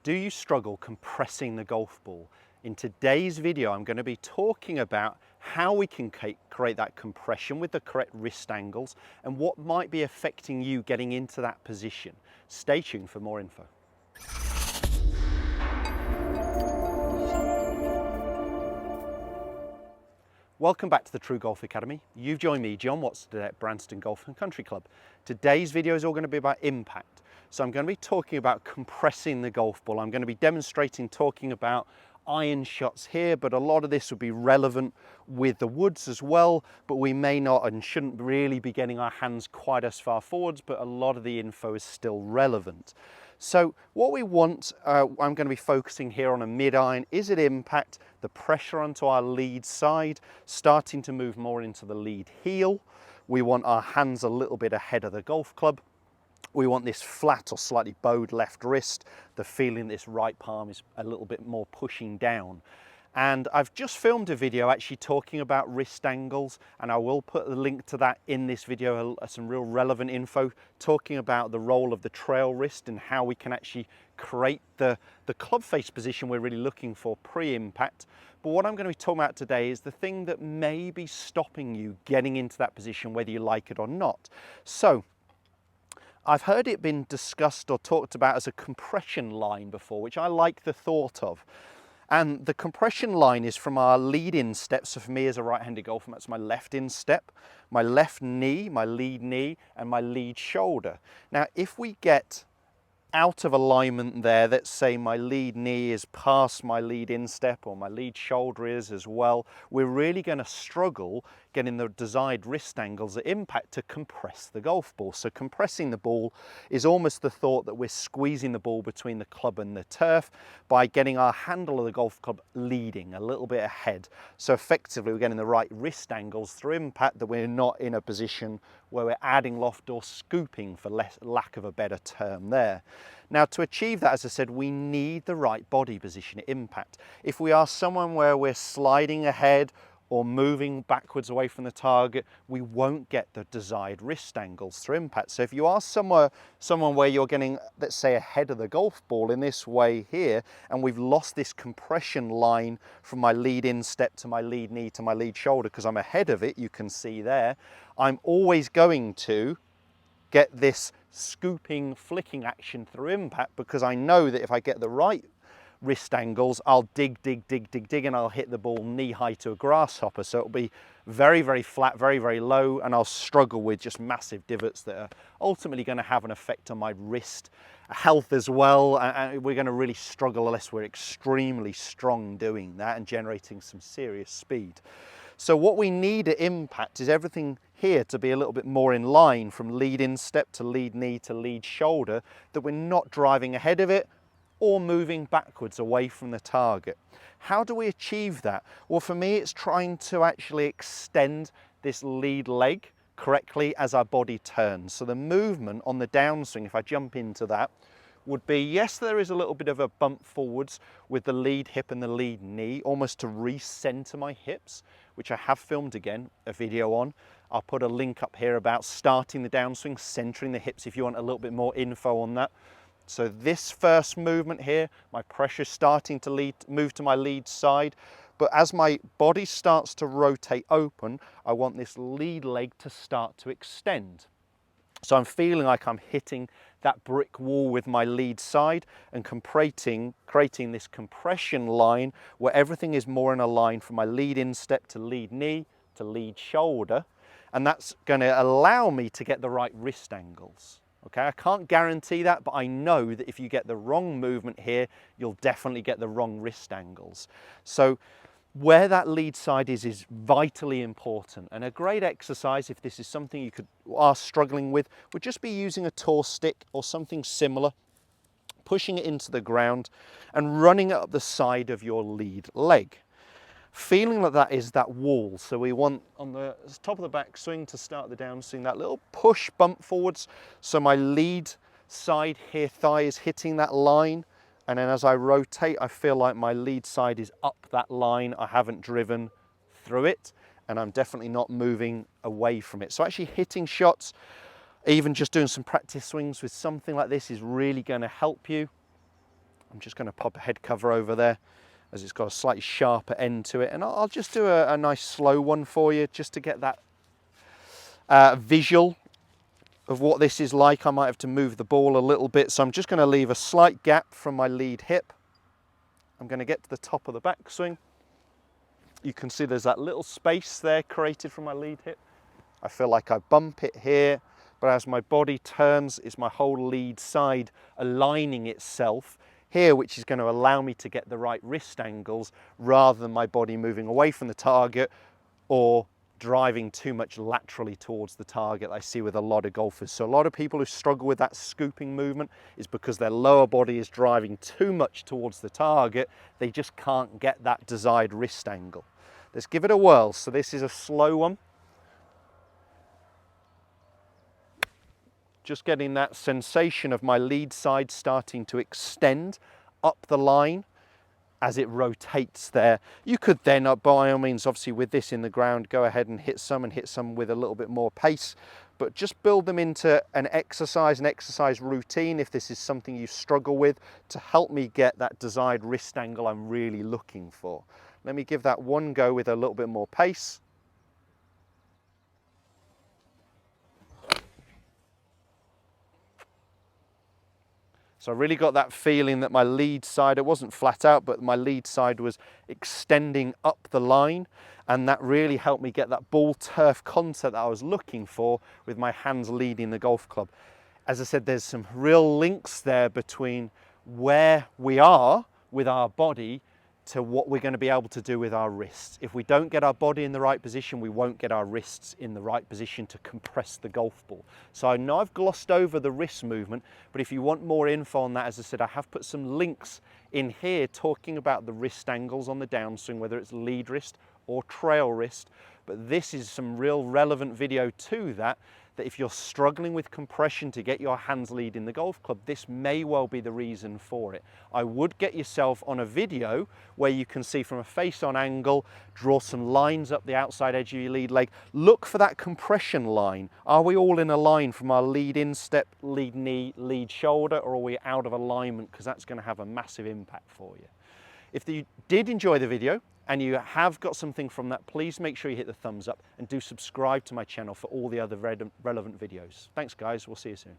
Do you struggle compressing the golf ball? In today's video, I'm going to be talking about how we can create that compression with the correct wrist angles and what might be affecting you getting into that position. Stay tuned for more info. Welcome back to the TruGolf Academy. You've joined me, Jon Watts, today at Branston Golf and Country Club. Today's video is all going to be about impact. So I'm going to be talking about compressing the golf ball. I'm going to be demonstrating, talking about iron shots here, but a lot of this would be relevant with the woods as well, but we may not and shouldn't really be getting our hands quite as far forwards, but a lot of the info is still relevant. So what we want, I'm going to be focusing here on a mid-iron. Is it impact, the pressure onto our lead side, starting to move more into the lead heel. We want our hands a little bit ahead of the golf club. We want this flat or slightly bowed left wrist, the feeling this right palm is a little bit more pushing down. And I've just filmed a video actually talking about wrist angles, and I will put the link to that in this video, some real relevant info talking about the role of the trail wrist and how we can actually create the club face position we're really looking for pre-impact. But what I'm going to be talking about today is the thing that may be stopping you getting into that position, whether you like it or not. So I've heard it been discussed or talked about as a compression line before, which I like the thought of. And the compression line is from our lead instep. So for me as a right-handed golfer, that's my left instep, my left knee, my lead knee, and my lead shoulder. Now, if we get out of alignment there, let's say my lead knee is past my lead instep or my lead shoulder is as well, we're really going to struggle getting the desired wrist angles at impact to compress the golf ball. So compressing the ball is almost the thought that we're squeezing the ball between the club and the turf by getting our handle of the golf club leading a little bit ahead. So effectively we're getting the right wrist angles through impact, that we're not in a position where we're adding loft or scooping, for lack of a better term there. Now, to achieve that, as I said, we need the right body position at impact. If we are someone where we're sliding ahead or moving backwards away from the target, we won't get the desired wrist angles through impact. So if you are someone where you're getting, let's say, ahead of the golf ball in this way here, and we've lost this compression line from my lead instep to my lead knee to my lead shoulder because I'm ahead of it, you can see there, I'm always going to get this scooping, flicking action through impact, because I know that if I get the right wrist angles, I'll dig, and I'll hit the ball knee high to a grasshopper. So it'll be very, very flat, very, very low, and I'll struggle with just massive divots that are ultimately going to have an effect on my wrist health as well. And we're going to really struggle unless we're extremely strong doing that and generating some serious speed. So what we need at impact is everything here to be a little bit more in line, from lead instep to lead knee to lead shoulder, that we're not driving ahead of it or moving backwards away from the target. How do we achieve that? Well, for me, it's trying to actually extend this lead leg correctly as our body turns. So the movement on the downswing, if I jump into that, would be, yes, there is a little bit of a bump forwards with the lead hip and the lead knee, almost to recenter my hips, which I have filmed again, a video on. I'll put a link up here about starting the downswing, centering the hips if you want a little bit more info on that. So this first movement here, my pressure starting to move to my lead side, but as my body starts to rotate open, I want this lead leg to start to extend. So I'm feeling like I'm hitting that brick wall with my lead side and creating this compression line where everything is more in a line from my lead instep to lead knee to lead shoulder. And that's going to allow me to get the right wrist angles. Okay, I can't guarantee that, but I know that if you get the wrong movement here, you'll definitely get the wrong wrist angles. So where that lead side is vitally important. And a great exercise, if this is something you are struggling with, would just be using a tour stick or something similar, pushing it into the ground and running it up the side of your lead leg. Feeling like that is that wall. So we want on the top of the backswing to start the downswing, that little push bump forwards. So my lead side here, thigh is hitting that line. And then as I rotate, I feel like my lead side is up that line. I haven't driven through it, and I'm definitely not moving away from it. So actually hitting shots, even just doing some practice swings with something like this, is really going to help you. I'm just going to pop a head cover over there as it's got a slightly sharper end to it. And I'll just do a nice slow one for you just to get that visual of what this is like. I might have to move the ball a little bit. So I'm just going to leave a slight gap from my lead hip. I'm going to get to the top of the backswing. You can see there's that little space there created from my lead hip. I feel like I bump it here, but as my body turns, it's my whole lead side aligning itself here, which is going to allow me to get the right wrist angles rather than my body moving away from the target or driving too much laterally towards the target I see with a lot of golfers. So a lot of people who struggle with that scooping movement is because their lower body is driving too much towards the target. They just can't get that desired wrist angle. Let's give it a whirl. So this is a slow one. Just getting that sensation of my lead side starting to extend up the line as it rotates there. You could then, by all means, obviously with this in the ground, go ahead and hit some with a little bit more pace, but just build them into an exercise routine if this is something you struggle with to help me get that desired wrist angle I'm really looking for. Let me give that one go with a little bit more pace. So I really got that feeling that my lead side, it wasn't flat out, but my lead side was extending up the line. And that really helped me get that ball turf contact that I was looking for with my hands leading the golf club. As I said, there's some real links there between where we are with our body to what we're going to be able to do with our wrists. If we don't get our body in the right position, we won't get our wrists in the right position to compress the golf ball. So I know I've glossed over the wrist movement, but if you want more info on that, as I said, I have put some links in here talking about the wrist angles on the downswing, whether it's lead wrist or trail wrist. But this is some real relevant video to that if you're struggling with compression to get your hands leading the golf club, this may well be the reason for it. I would get yourself on a video where you can see from a face-on angle, draw some lines up the outside edge of your lead leg. Look for that compression line. Are we all in a line from our lead instep, lead knee, lead shoulder, or are we out of alignment? Because that's going to have a massive impact for you. If you did enjoy the video and you have got something from that, please make sure you hit the thumbs up and do subscribe to my channel for all the other relevant videos. Thanks guys, we'll see you soon.